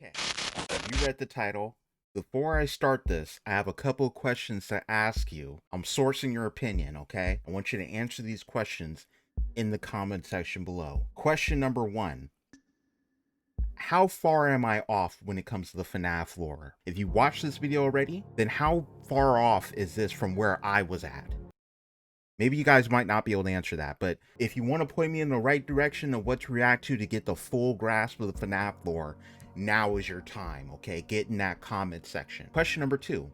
Okay, you read the title. Before I start this, I have a couple of questions to ask you. I'm sourcing your opinion, okay? I want you to answer these questions in the comment section below. Question number 1. How far am I off when it comes to the FNAF lore? If you watched this video already, then how far off is this from where I was at? Maybe you guys might not be able to answer that, but if you want to point me in the right direction of what to react to get the full grasp of the FNAF lore, now is your time, okay? Get in that comment section. Question number 2.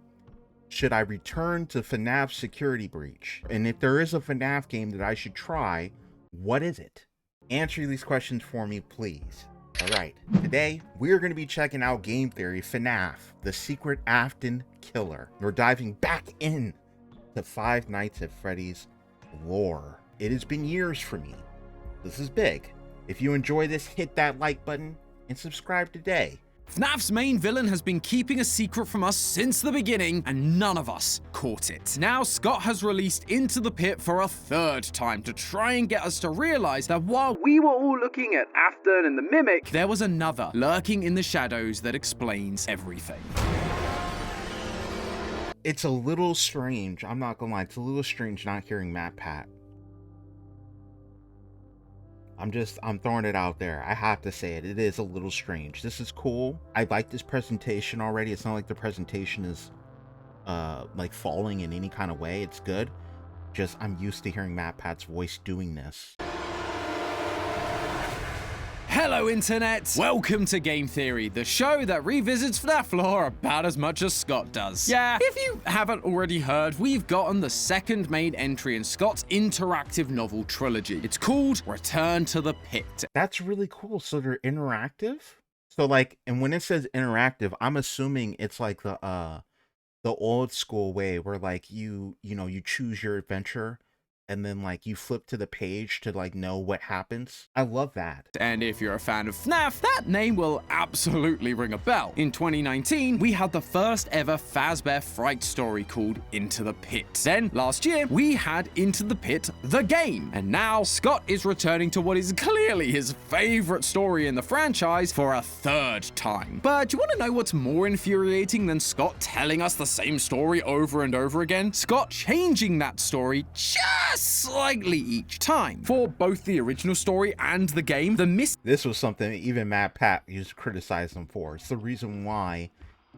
Should I return to FNAF Security Breach? And if there is a FNAF game that I should try, what is it? Answer these questions for me, please. Alright, today we're going to be checking out Game Theory FNAF, the secret Afton killer. We're diving back in to Five Nights at Freddy's lore. It has been years for me. This is big. If you enjoy this, hit that like button and subscribe today. FNAF's main villain has been keeping a secret from us since the beginning, and none of us caught it. Now, Scott has released Into the Pit for a third time to try and get us to realize that while we were all looking at Afton and the Mimic, there was another lurking in the shadows that explains everything. It's a little strange, I'm not gonna lie, it's a little strange not hearing Matt Pat. I'm throwing it out there. I have to say it. It is a little strange. This is cool. I like this presentation already. It's not like the presentation is like falling in any kind of way. It's good. Just I'm used to hearing Matt Pat's voice doing this. Hello Internet! Welcome to Game Theory, the show that revisits FNAF lore about as much as Scott does. Yeah, if you haven't already heard, we've gotten the second main entry in Scott's interactive novel trilogy. It's called Return to the Pit. That's really cool. So they're interactive? So like, and when it says interactive, I'm assuming it's like the old school way where like you choose your adventure and then like you flip to the page to like know what happens. I love that. And if you're a fan of FNAF, that name will absolutely ring a bell. In 2019, we had the first ever Fazbear Fright story called Into the Pit. Then last year, we had Into the Pit, the game. And now Scott is returning to what is clearly his favorite story in the franchise for a third time. But do you want to know what's more infuriating than Scott telling us the same story over and over again? Scott changing that story just slightly each time. For both the original story and the game, this was something even Matt Pat used to criticize him for. It's the reason why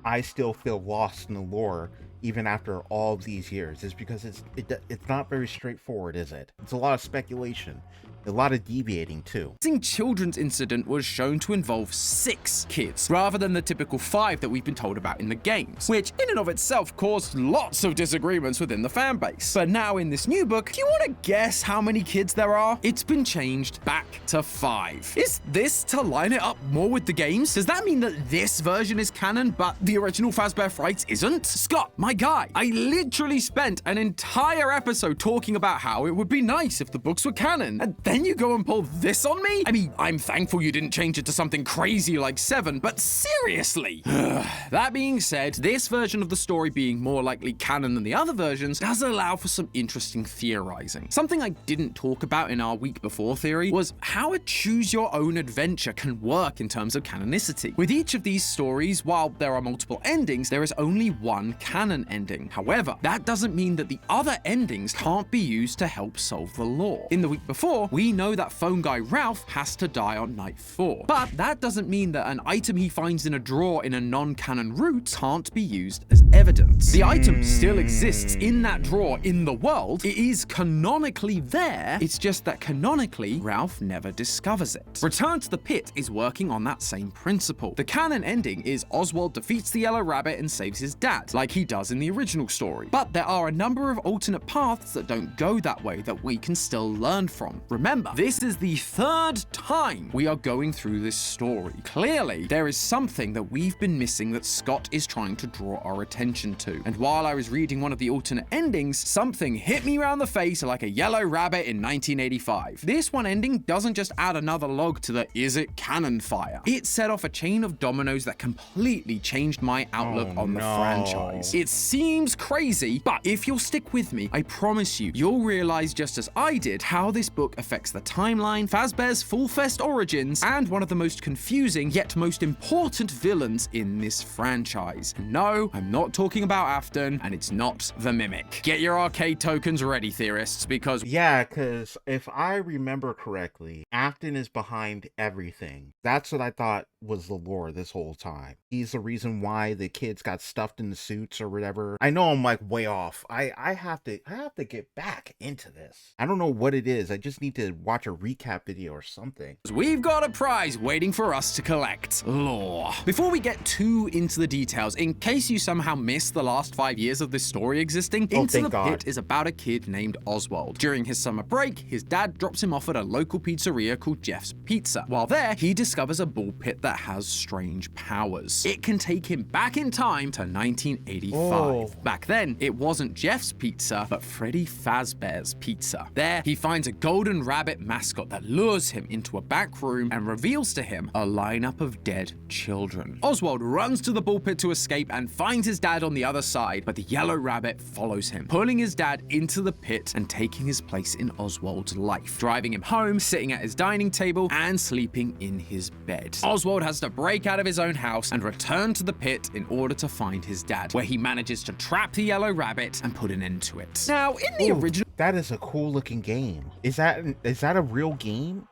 I still feel lost in the lore even after all these years, is because it's not very straightforward, is it? It's a lot of speculation. A lot of deviating too. Missing children's incident was shown to involve 6 kids, rather than the typical 5 that we've been told about in the games, which in and of itself caused lots of disagreements within the fanbase. But now in this new book, do you want to guess how many kids there are? It's been changed back to 5. Is this to line it up more with the games? Does that mean that this version is canon, but the original Fazbear Frights isn't? Scott, my guy, I literally spent an entire episode talking about how it would be nice if the books were canon, and then you go and pull this on me? I mean, I'm thankful you didn't change it to something crazy like 7, but seriously! That being said, this version of the story being more likely canon than the other versions does allow for some interesting theorizing. Something I didn't talk about in our week before theory was how a choose-your-own adventure can work in terms of canonicity. With each of these stories, while there are multiple endings, there is only one canon ending. However, that doesn't mean that the other endings can't be used to help solve the lore. In the week before, we know that phone guy Ralph has to die on night 4. But that doesn't mean that an item he finds in a drawer in a non-canon route can't be used as evidence. The item still exists in that drawer in the world. It is canonically there. It's just that canonically, Ralph never discovers it. Return to the Pit is working on that same principle. The canon ending is Oswald defeats the Yellow Rabbit and saves his dad, like he does in the original story. But there are a number of alternate paths that don't go that way that we can still learn from. Remember, this is the third time we are going through this story. Clearly, there is something that we've been missing that Scott is trying to draw our attention to. And while I was reading one of the alternate endings, something hit me around the face like a yellow rabbit in 1985. This one ending doesn't just add another log to the is it canon fire. It set off a chain of dominoes that completely changed my outlook on the franchise. It seems crazy, but if you'll stick with me, I promise you'll realize just as I did how this book affects affects the timeline, Fazbear's Full Fest origins, and one of the most confusing yet most important villains in this franchise. And no, I'm not talking about Afton, and it's not the Mimic. Get your arcade tokens ready, theorists, because Yeah, because if I remember correctly, Afton is behind everything. That's what I thought was the lore this whole time. He's the reason why the kids got stuffed in the suits or whatever. I know I'm like way off. I have to get back into this. I don't know what it is. I just need to watch a recap video or something. we've got a prize waiting for us to collect: lore. Before we get too into the details, in case you somehow missed the last 5 years of this story existing, Into the Pit is about a kid named Oswald. During his summer break, his dad drops him off at a local pizzeria called Jeff's Pizza. While there, he discovers a ball pit that has strange powers. It can take him back in time to 1985. Oh. Back then, it wasn't Jeff's Pizza, but Freddy Fazbear's Pizza. There, he finds a golden rabbit mascot that lures him into a back room and reveals to him a lineup of dead children. Oswald runs to the ball pit to escape and finds his dad on the other side, but the yellow rabbit follows him, pulling his dad into the pit and taking his place in Oswald's life, driving him home, sitting at his dining table, and sleeping in his bed. Oswald has to break out of his own house and return to the pit in order to find his dad, where he manages to trap the yellow rabbit and put an end to it. Now, in the original... That is a cool looking game. Is that a real game?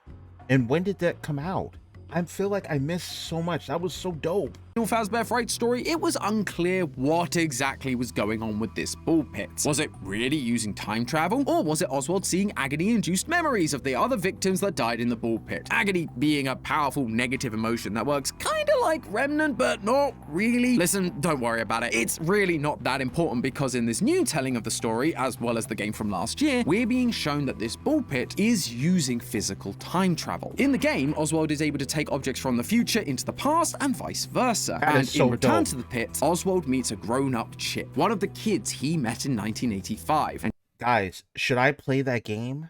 And when did that come out? I feel like I missed so much. That was so dope. Fazbear Fright story, it was unclear what exactly was going on with this ball pit. Was it really using time travel, or was it Oswald seeing agony-induced memories of the other victims that died in the ball pit? Agony being a powerful negative emotion that works kinda like Remnant, but not really. Listen, don't worry about it. It's really not that important, because in this new telling of the story, as well as the game from last year, we're being shown that this ball pit is using physical time travel. In the game, Oswald is able to take objects from the future into the past and vice versa. And in Return to the Pit, Oswald meets a grown-up Chip, one of the kids he met in 1985. And guys, should I play that game?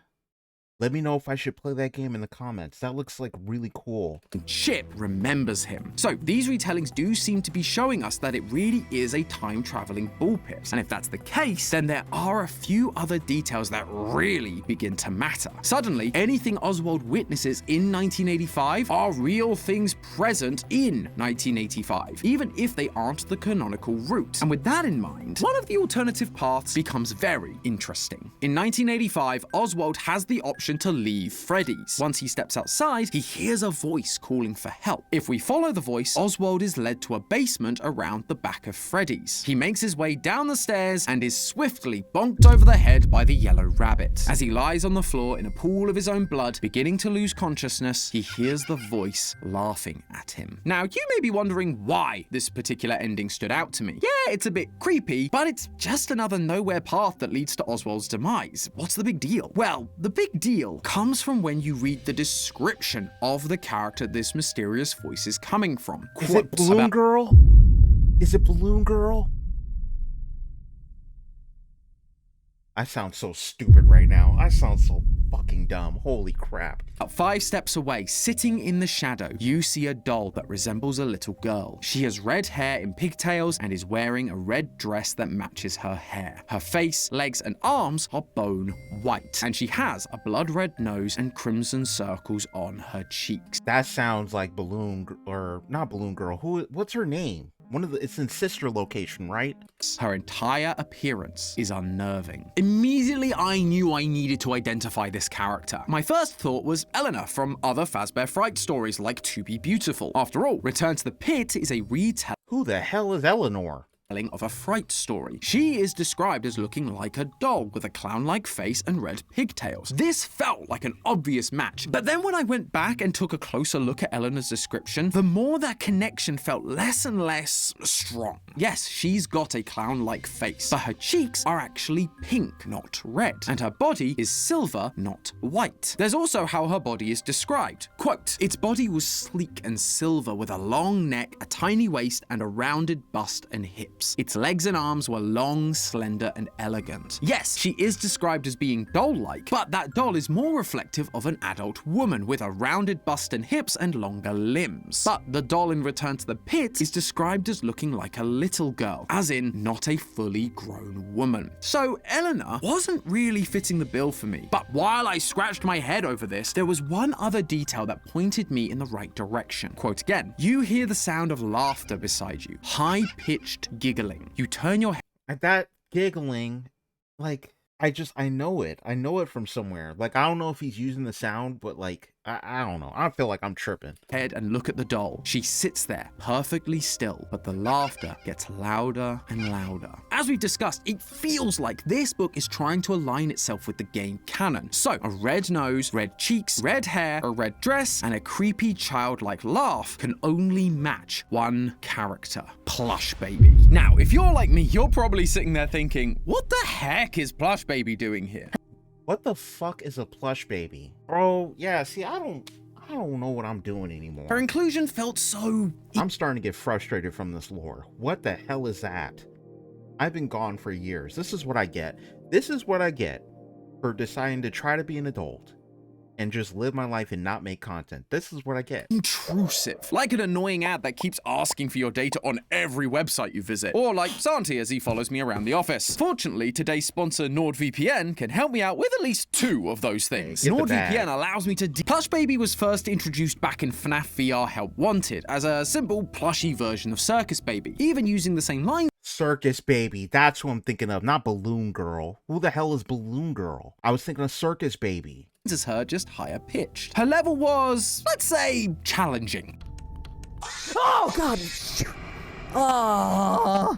Let me know if I should play that game in the comments. That looks like really cool. Chip remembers him. So these retellings do seem to be showing us that it really is a time-traveling ball pit. And if that's the case, then there are a few other details that really begin to matter. Suddenly, anything Oswald witnesses in 1985 are real things present in 1985, even if they aren't the canonical route. And with that in mind, one of the alternative paths becomes very interesting. In 1985, Oswald has the option to leave Freddy's. Once he steps outside, he hears a voice calling for help. If we follow the voice, Oswald is led to a basement around the back of Freddy's. He makes his way down the stairs and is swiftly bonked over the head by the yellow rabbit. As he lies on the floor in a pool of his own blood, beginning to lose consciousness, he hears the voice laughing at him. Now, you may be wondering why this particular ending stood out to me. Yeah, it's a bit creepy, but it's just another nowhere path that leads to Oswald's demise. What's the big deal? Well, the big deal comes from when you read the description of the character this mysterious voice is coming from. Is it Balloon Girl? Is it Balloon Girl? I sound so stupid right now. I sound so fucking dumb. Holy crap. About 5 steps away, sitting in the shadow, you see a doll that resembles a little girl. She has red hair in pigtails and is wearing a red dress that matches her hair. Her face, legs, and arms are bone white, and she has a blood red nose and crimson circles on her cheeks. That sounds like not Balloon Girl. What's her name? It's in Sister Location, right? Her entire appearance is unnerving. Immediately, I knew I needed to identify this character. My first thought was Eleanor from other Fazbear Fright stories like To Be Beautiful. After all, Return to the Pit is a retelling Who the hell is Eleanor? of a fright story. She is described as looking like a dog with a clown-like face and red pigtails. This felt like an obvious match, but then when I went back and took a closer look at Eleanor's description, the more that connection felt less and less strong. Yes, she's got a clown-like face, but her cheeks are actually pink, not red, and her body is silver, not white. There's also how her body is described. Quote, "Its body was sleek and silver with a long neck, a tiny waist, and a rounded bust and hips. hips. Its legs and arms were long, slender, and elegant. Yes, she is described as being doll-like, but that doll is more reflective of an adult woman with a rounded bust and hips and longer limbs. But the doll in Return to the Pit is described as looking like a little girl, as in not a fully grown woman. So Eleanor wasn't really fitting the bill for me. But while I scratched my head over this, there was one other detail that pointed me in the right direction. Quote again, "You hear the sound of laughter beside you, high-pitched giggling. You turn your head." At that giggling, like, I know it. I know it from somewhere. Like, I don't know if he's using the sound, but like, I don't know. I feel like I'm tripping. Head and look at the doll. She sits there, perfectly still, but the laughter gets louder and louder. As we've discussed, it feels like this book is trying to align itself with the game canon. So, a red nose, red cheeks, red hair, a red dress, and a creepy childlike laugh can only match one character, Plush Baby. Now, if you're like me, you're probably sitting there thinking, what the heck is Plush Baby doing here? What the fuck is a Plush Baby? Bro, yeah, see, I don't know what I'm doing anymore. Her inclusion felt so... I'm starting to get frustrated from this lore. What the hell is that? I've been gone for years. This is what I get. This is what I get for deciding to try to be an adult and just live my life and not make content. This is what I get. Intrusive. Like an annoying ad that keeps asking for your data on every website you visit. Or like Santi as he follows me around the office. Fortunately, today's sponsor NordVPN can help me out with at least 2 of those things. NordVPN allows me to... Plush Baby was first introduced back in FNAF VR Help Wanted as a simple plushy version of Circus Baby, even using the same line. Circus Baby, that's who I'm thinking of, not Balloon Girl. Who the hell is Balloon Girl? I was thinking of Circus Baby. As her, just higher pitched. Her level was, let's say, challenging. Oh, God.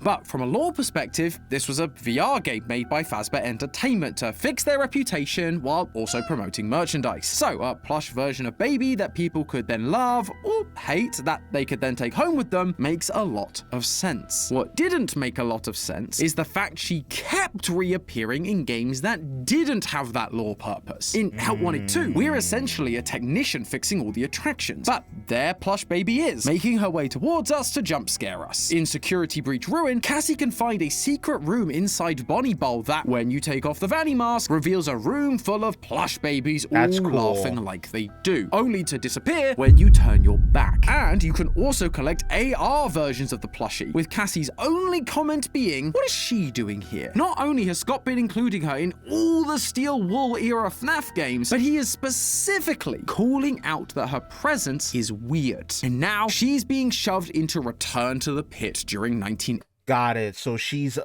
But from a lore perspective, this was a VR game made by Fazbear Entertainment to fix their reputation while also promoting merchandise. So, a plush version of Baby that people could then love or hate that they could then take home with them makes a lot of sense. What didn't make a lot of sense is the fact she kept reappearing in games that didn't have that lore purpose. In Help Wanted 2, we're essentially a technician fixing all the attractions, but there Plush Baby is, making her way towards us to jump scare us. In Security Breach Ruin, Cassie can find a secret room inside Bonnie Bowl that, when you take off the Vanny mask, reveals a room full of plush babies all laughing like they do, only to disappear when you turn your back. And you can also collect AR versions of the plushie, with Cassie's only comment being, what is she doing here? Not only has Scott been including her in all the Steel Wool era FNAF games, but he is specifically calling out that her presence is weird. And now she's being shoved into Return to the Pit during 19... Got it. So she's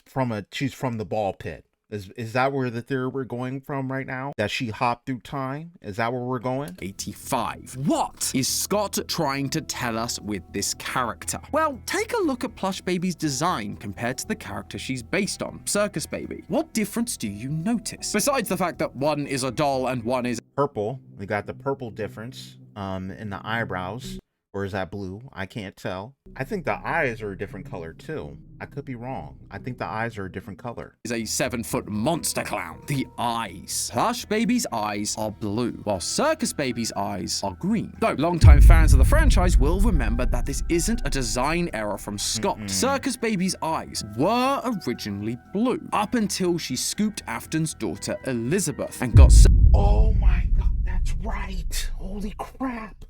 from the ball pit. Is that where the theory we're going from right now? That she hopped through time? Is that where we're going? 85. What is Scott trying to tell us with this character? Well, take a look at Plush Baby's design compared to the character she's based on, Circus Baby. What difference do you notice? Besides the fact that one is a doll and one is purple. We got the purple difference in the eyebrows. Or is that blue? I can't tell. I think the eyes are a different color too. I could be wrong. I think the eyes are a different color. Is a 7-foot monster clown. The eyes. Plush Baby's eyes are blue, while Circus Baby's eyes are green. Though longtime fans of the franchise will remember that this isn't a design error from Scott. Circus Baby's eyes were originally blue, up until she scooped Afton's daughter Elizabeth and got... Oh my god, that's right. Holy crap.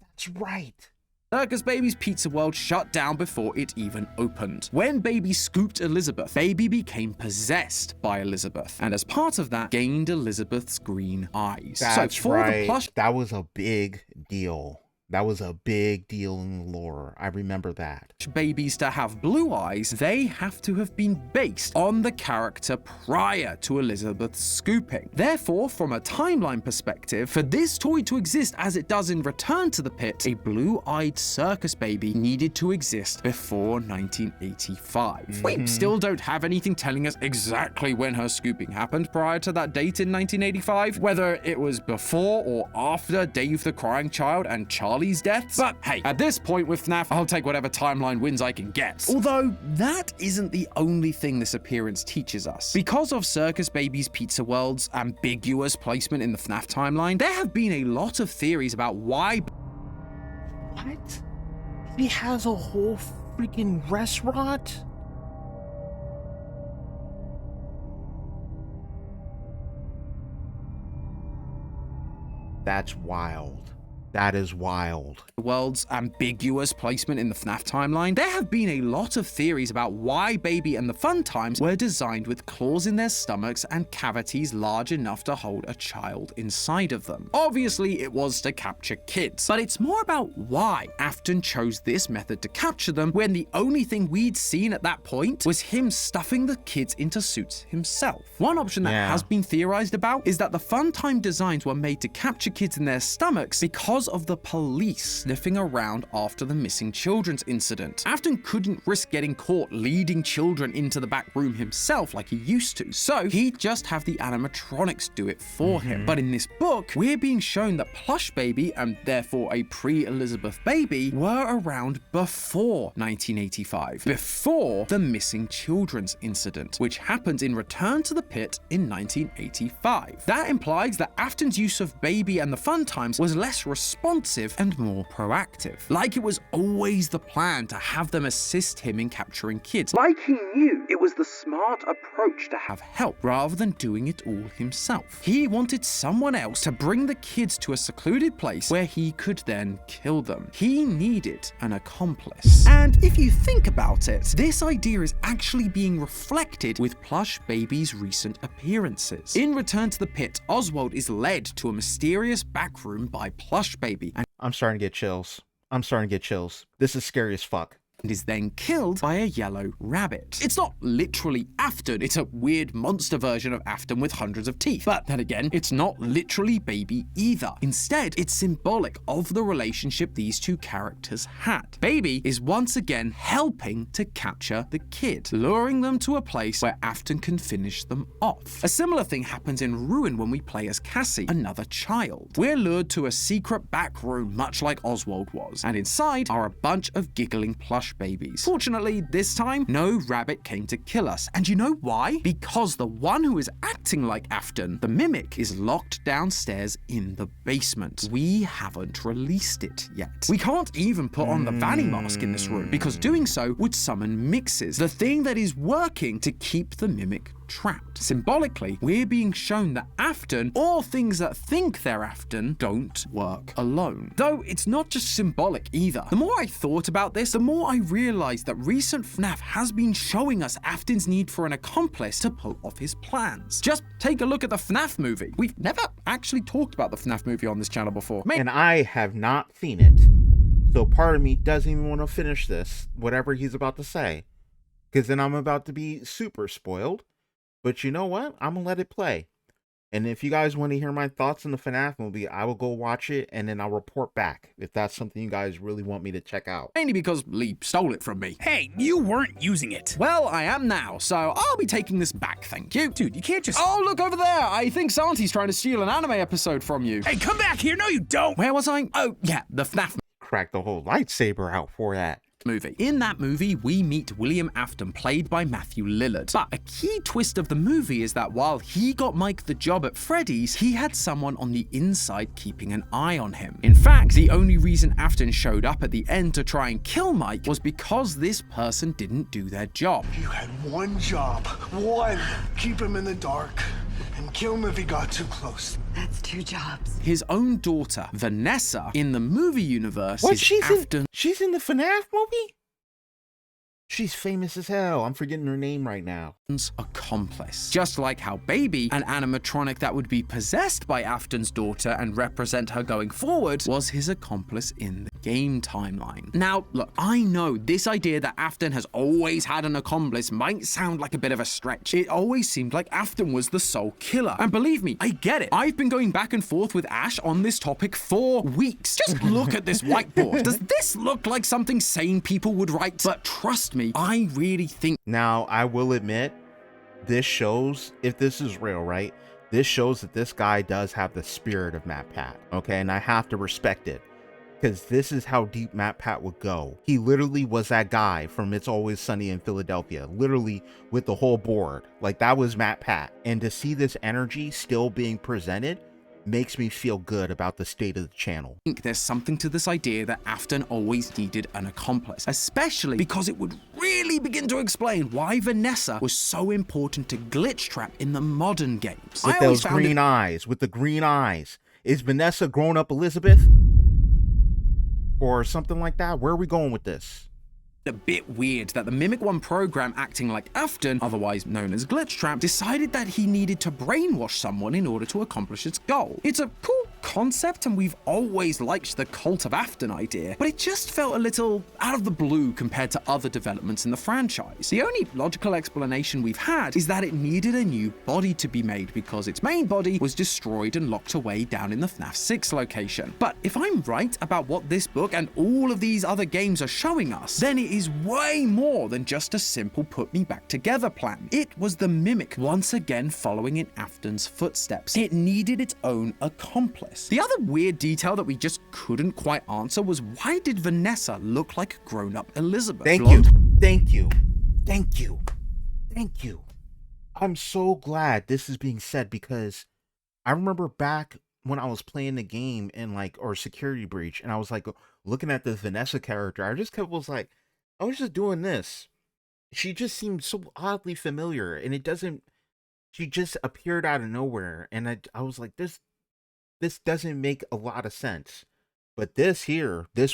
That's right. Circus Baby's Pizza World shut down before it even opened. When Baby scooped Elizabeth, Baby became possessed by Elizabeth, and as part of that, gained Elizabeth's green eyes. That's so for right. The plush... That was a big deal. That was a big deal in the lore. I remember that. Babies to have blue eyes, they have to have been based on the character prior to Elizabeth's scooping. Therefore, from a timeline perspective, for this toy to exist as it does in Return to the Pit, a blue-eyed Circus Baby needed to exist before 1985. We still don't have anything telling us exactly when her scooping happened prior to that date in 1985, whether it was before or after Dave the Crying Child and Charlie's deaths. But hey, at this point with FNAF, I'll take whatever timeline wins I can get. Although, that isn't the only thing this appearance teaches us. Because of Circus Baby's Pizza World's ambiguous placement in the FNAF timeline, there have been a lot of theories about why... What? He has a whole freaking restaurant? That's wild. That is wild. The world's ambiguous placement in the FNAF timeline, there have been a lot of theories about why Baby and the Fun Times were designed with claws in their stomachs and cavities large enough to hold a child inside of them. Obviously, it was to capture kids, but it's more about why Afton chose this method to capture them when the only thing we'd seen at that point was him stuffing the kids into suits himself. One option that has been theorized about is that the Fun Time designs were made to capture kids in their stomachs because of the police sniffing around after the missing children's incident. Afton couldn't risk getting caught leading children into the back room himself like he used to, so he'd just have the animatronics do it for him. But in this book, we're being shown that Plush Baby, and therefore a pre-Elizabeth baby, were around before 1985, before the missing children's incident, which happened in Return to the Pit in 1985. That implies that Afton's use of Baby and the Fun Times was less responsive and more proactive. Like it was always the plan to have them assist him in capturing kids. Like he knew it was the smart approach to have help rather than doing it all himself. He wanted someone else to bring the kids to a secluded place where he could then kill them. He needed an accomplice. And if you think about it, this idea is actually being reflected with Plush Baby's recent appearances. In Return to the Pit, Oswald is led to a mysterious back room by Plush Baby and I'm starting to get chills. I'm starting to get chills. This is scary as fuck. is then killed by a yellow rabbit. It's not literally Afton, it's a weird monster version of Afton with hundreds of teeth. But then again, it's not literally Baby either. Instead, it's symbolic of the relationship these two characters had. Baby is once again helping to capture the kid, luring them to a place where Afton can finish them off. A similar thing happens in Ruin when we play as Cassie, another child. We're lured to a secret back room much like Oswald was, and inside are a bunch of giggling plush babies. Fortunately, this time, no rabbit came to kill us. And you know why? Because the one who is acting like Afton, the mimic, is locked downstairs in the basement. We haven't released it yet. We can't even put on the Vanny mask in this room, because doing so would summon mixes, the thing that is working to keep the mimic trapped. Symbolically, we're being shown that Afton, or things that think they're Afton, don't work alone. Though it's not just symbolic either. The more I thought about this, the more I realized that recent FNAF has been showing us Afton's need for an accomplice to pull off his plans. Just take a look at the FNAF movie. We've never actually talked about the FNAF movie on this channel before. And I have not seen it. So part of me doesn't even want to finish this, whatever he's about to say, because then I'm about to be super spoiled. But you know what? I'm going to let it play. And if you guys want to hear my thoughts on the FNAF movie, I will go watch it and then I'll report back if that's something you guys really want me to check out. Mainly because Lee stole it from me. Hey, you weren't using it. Well, I am now, so I'll be taking this back, thank you. Dude, you can't just... Oh, look over there! I think Santi's trying to steal an anime episode from you. Hey, come back here! No, you don't! Where was I? Oh, yeah, the FNAF Crack the whole lightsaber out for that. movie. In that movie, we meet William Afton, played by Matthew Lillard. But a key twist of the movie is that while he got Mike the job at Freddy's, he had someone on the inside keeping an eye on him. In fact, the only reason Afton showed up at the end to try and kill Mike was because this person didn't do their job. You had one job. One. Keep him in the dark and kill him if he got too close. That's 2 jobs. His own daughter, Vanessa, in the movie universe, What? is She's in the FNAF movie? She's famous as hell. I'm forgetting her name right now. Afton's accomplice. Just like how Baby, an animatronic that would be possessed by Afton's daughter and represent her going forward, was his accomplice in the game timeline. Now, look, I know this idea that Afton has always had an accomplice might sound like a bit of a stretch. It always seemed like Afton was the sole killer. And believe me, I get it. I've been going back and forth with Ash on this topic for weeks. Just look at this whiteboard. Does this look like something sane people would write? But trust me, I really think... Now, I will admit, this shows, if this is real, right? This shows that this guy does have the spirit of Matt Pat, okay? And I have to respect it, because this is how deep Matt Pat would go. He literally was that guy from It's Always Sunny in Philadelphia, literally with the whole board. Like, that was Matt Pat. And to see this energy still being presented makes me feel good about the state of the channel. I think there's something to this idea that Afton always needed an accomplice, especially because it would really begin to explain why Vanessa was so important to Glitch Trap in the modern games. With those green eyes, with the green eyes. Is Vanessa grown-up Elizabeth? Or something like that? Where are we going with this? A bit weird that the Mimic 1 program acting like Afton, otherwise known as Glitch Trap, decided that he needed to brainwash someone in order to accomplish its goal. It's a cool concept and we've always liked the Cult of Afton idea, but it just felt a little out of the blue compared to other developments in the franchise. The only logical explanation we've had is that it needed a new body to be made because its main body was destroyed and locked away down in the FNAF 6 location. But if I'm right about what this book and all of these other games are showing us, then it is way more than just a simple put me back together plan. It was the Mimic once again following in Afton's footsteps. It needed its own accomplice. The other weird detail that we just couldn't quite answer was why did Vanessa look like grown-up Elizabeth? Thank you. I'm so glad this is being said because I remember back when I was playing the game in or Security Breach and I was looking at the Vanessa character, I just was I was just doing this. She just seemed so oddly familiar and she just appeared out of nowhere. And I was like, this doesn't make a lot of sense. But this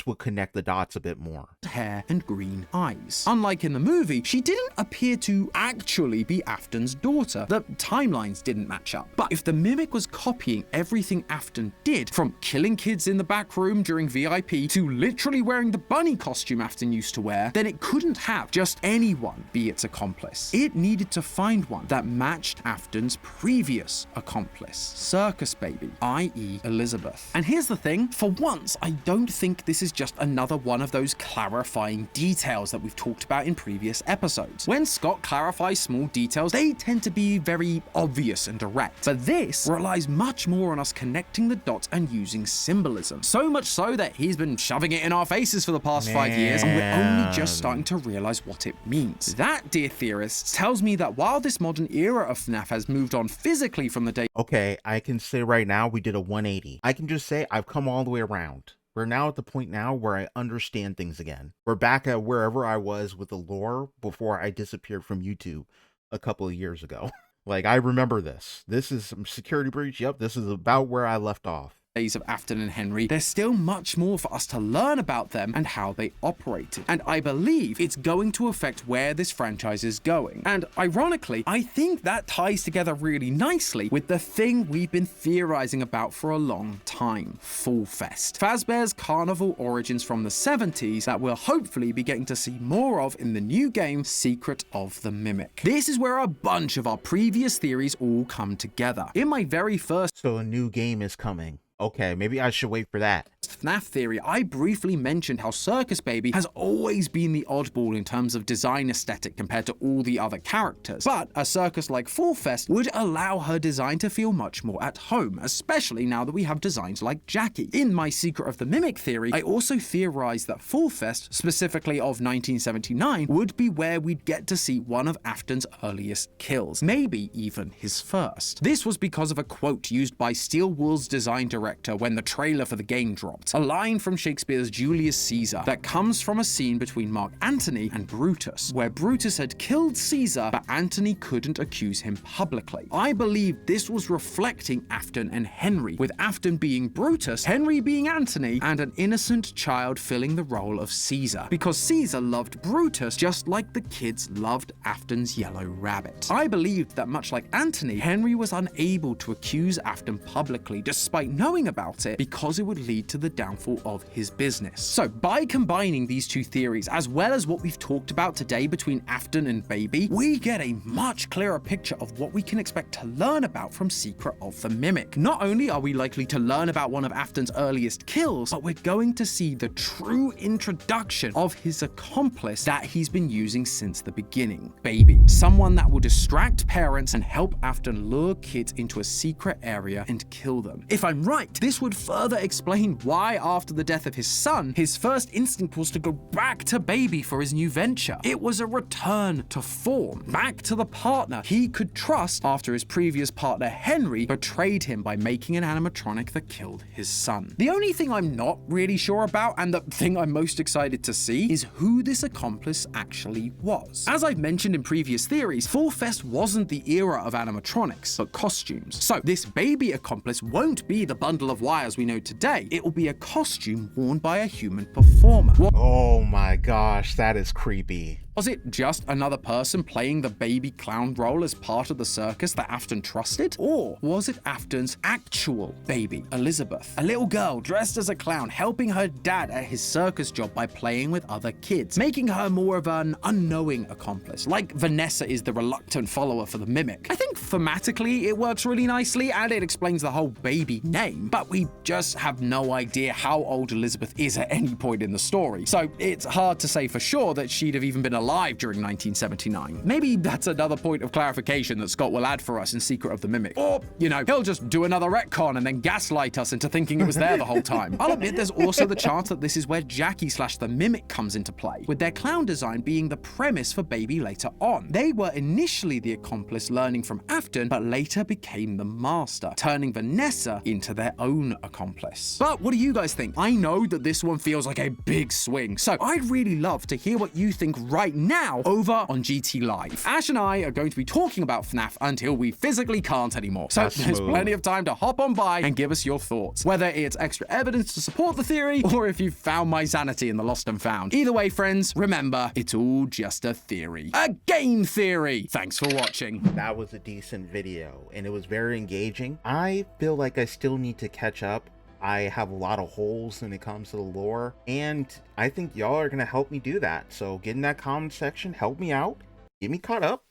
would connect the dots a bit more. Hair and green eyes. Unlike in the movie, she didn't appear to actually be Afton's daughter. The timelines didn't match up. But if the Mimic was copying everything Afton did, from killing kids in the back room during VIP to literally wearing the bunny costume Afton used to wear, then it couldn't have just anyone be its accomplice. It needed to find one that matched Afton's previous accomplice, Circus Baby, i.e. Elizabeth. And here's the thing, for once, I don't think this is just another one of those clarifying details that we've talked about in previous episodes. When Scott clarifies small details, they tend to be very obvious and direct, but this relies much more on us connecting the dots and using symbolism. So much so that he's been shoving it in our faces for the past 5 years, and we're only just starting to realize what it means. That, dear theorists, tells me that while this modern era of FNAF has moved on physically from the day— Okay, I can say right now we did a 180. I can just say I've come all the way around. We're now at the point now where I understand things again. We're back at wherever I was with the lore before I disappeared from YouTube a couple of years ago. I remember this. This is some Security Breach. Yep, this is about where I left off. Days of Afton and Henry, there's still much more for us to learn about them and how they operated. And I believe it's going to affect where this franchise is going. And ironically, I think that ties together really nicely with the thing we've been theorizing about for a long time, Fall Fest. Fazbear's carnival origins from the 70s that we'll hopefully be getting to see more of in the new game, Secret of the Mimic. This is where a bunch of our previous theories all come together. In my very first— So a new game is coming. Okay, maybe I should wait for that. FNAF theory, I briefly mentioned how Circus Baby has always been the oddball in terms of design aesthetic compared to all the other characters, but a circus like Fall Fest would allow her design to feel much more at home, especially now that we have designs like Jackie. In my Secret of the Mimic theory, I also theorized that Fall Fest, specifically of 1979, would be where we'd get to see one of Afton's earliest kills, maybe even his first. This was because of a quote used by Steel Wool's design director when the trailer for the game dropped. A line from Shakespeare's Julius Caesar that comes from a scene between Mark Antony and Brutus, where Brutus had killed Caesar, but Antony couldn't accuse him publicly. I believe this was reflecting Afton and Henry, with Afton being Brutus, Henry being Antony, and an innocent child filling the role of Caesar, because Caesar loved Brutus just like the kids loved Afton's yellow rabbit. I believed that much like Antony, Henry was unable to accuse Afton publicly despite knowing about it because it would lead to the downfall of his business. So by combining these two theories, as well as what we've talked about today between Afton and Baby, we get a much clearer picture of what we can expect to learn about from Secret of the Mimic. Not only are we likely to learn about one of Afton's earliest kills, but we're going to see the true introduction of his accomplice that he's been using since the beginning, Baby. Someone that will distract parents and help Afton lure kids into a secret area and kill them. If I'm right, this would further explain why why after the death of his son, his first instinct was to go back to Baby for his new venture. It was a return to form, back to the partner he could trust after his previous partner Henry betrayed him by making an animatronic that killed his son. The only thing I'm not really sure about, and the thing I'm most excited to see, is who this accomplice actually was. As I've mentioned in previous theories, Fall Fest wasn't the era of animatronics, but costumes. So this Baby accomplice won't be the bundle of wires we know today. It will be a costume worn by a human performer. Oh my gosh, that is creepy. Was it just another person playing the baby clown role as part of the circus that Afton trusted? Or was it Afton's actual baby, Elizabeth? A little girl dressed as a clown helping her dad at his circus job by playing with other kids, making her more of an unknowing accomplice, like Vanessa is the reluctant follower for the mimic. I think thematically it works really nicely and it explains the whole baby name, but we just have no idea how old Elizabeth is at any point in the story. So it's hard to say for sure that she'd have even been alive during 1979. Maybe that's another point of clarification that Scott will add for us in Secret of the Mimic. Or, you know, he'll just do another retcon and then gaslight us into thinking it was there the whole time. I'll admit there's also the chance that this is where Jackie/the Mimic comes into play, with their clown design being the premise for Baby later on. They were initially the accomplice learning from Afton, but later became the master, turning Vanessa into their own accomplice. But what do you guys think? I know that this one feels like a big swing, so I'd really love to hear what you think right now over on GT Live. Ash and I are going to be talking about FNAF until we physically can't anymore, so there's plenty of time to hop on by and give us your thoughts, whether it's extra evidence to support the theory or if you found my sanity in the lost and found. Either way, friends, remember, it's all just a theory. A game theory! Thanks for watching. That was a decent video and it was very engaging. I feel like I still need to catch up. I have a lot of holes when it comes to the lore, and I think y'all are going to help me do that. So get in that comment section, help me out, get me caught up,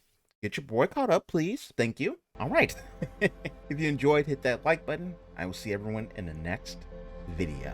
get your boy caught up, please. Thank you. All right. If you enjoyed, hit that like button. I will see everyone in the next video.